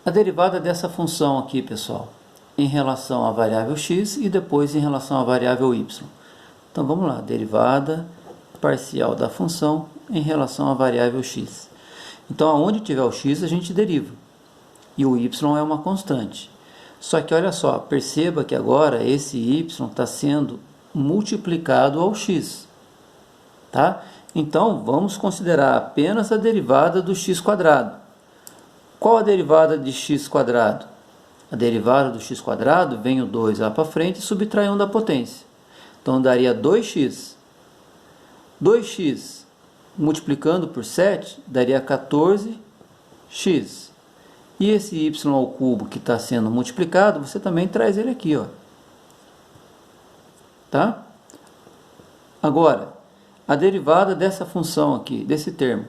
A derivada dessa função aqui, pessoal, em relação à variável x e depois em relação à variável y. Então vamos lá, derivada parcial da função em relação à variável x. Então aonde tiver o x a gente deriva, e o y é uma constante. Só que olha só, perceba que agora esse y está sendo multiplicado ao x. Tá? Então vamos considerar apenas a derivada do x quadrado. Qual a derivada de x quadrado? A derivada do x quadrado vem o 2 lá para frente e subtrai 1 da potência. Então daria 2x. 2x multiplicando por 7 daria 14x. E esse y ao cubo que está sendo multiplicado, você também traz ele aqui, ó. Tá? Agora, a derivada dessa função aqui, desse termo.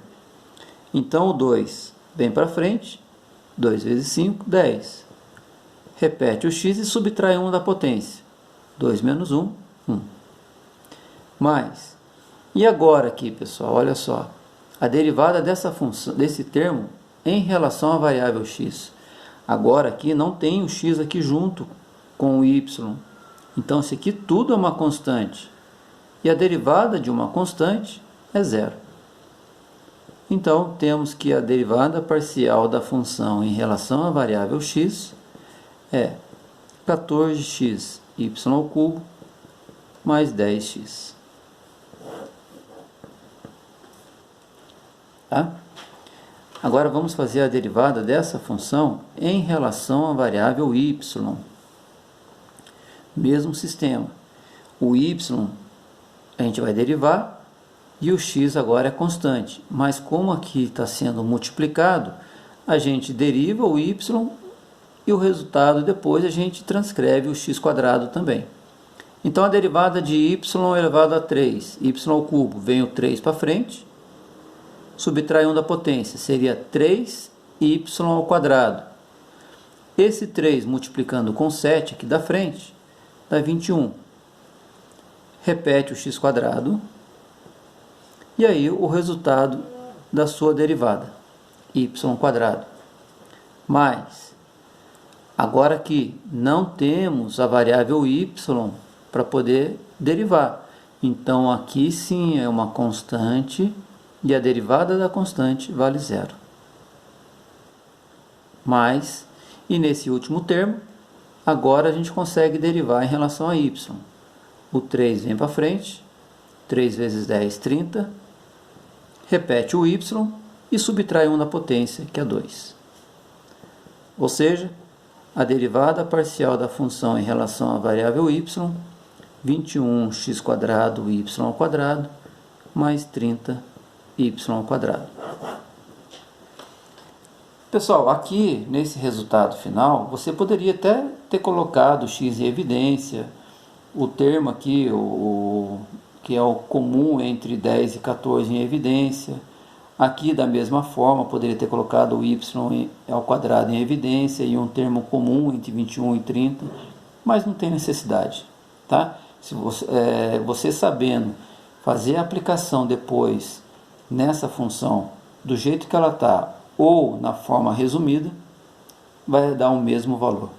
Então o 2 vem para frente, 2 vezes 5, 10. Repete o x e subtrai 1 da potência. 2 menos 1, 1. Mais. E agora aqui, pessoal, olha só. A derivada dessa função, desse termo em relação à variável x. Agora aqui não tem o x aqui junto com o y. Então isso aqui tudo é uma constante. E a derivada de uma constante é zero. Então temos que a derivada parcial da função em relação à variável x é 14x y ao cubo mais 10x. Tá? Agora vamos fazer a derivada dessa função em relação à variável y. Mesmo sistema. O y a gente vai derivar e o x agora é constante. Mas como aqui está sendo multiplicado, a gente deriva o y e o resultado depois a gente transcreve o x quadrado também. Então a derivada de y elevado a 3, y ao cubo, vem o 3 para frente, subtrai 1 da potência, seria 3y ao quadrado. Esse 3 multiplicando com 7 aqui da frente, dá 21. Repete o x quadrado, e aí o resultado da sua derivada, y quadrado. Mais, agora aqui não temos a variável y para poder derivar. Então aqui sim é uma constante, e a derivada da constante vale zero. Mais, e nesse último termo, agora a gente consegue derivar em relação a y. O 3 vem para frente, 3 vezes 10, 30. Repete o y e subtrai 1 na potência, que é 2. Ou seja, a derivada parcial da função em relação à variável y, 21x² y ao quadrado, mais 30y ao quadrado. Pessoal, aqui nesse resultado final, você poderia até ter colocado x em evidência, o termo aqui, que é o comum entre 10 e 14 em evidência. Aqui da mesma forma, poderia ter colocado o y ao quadrado em evidência e um termo comum entre 21 e 30, mas não tem necessidade. Tá? Se você sabendo fazer a aplicação depois nessa função do jeito que ela está ou na forma resumida, vai dar o mesmo valor.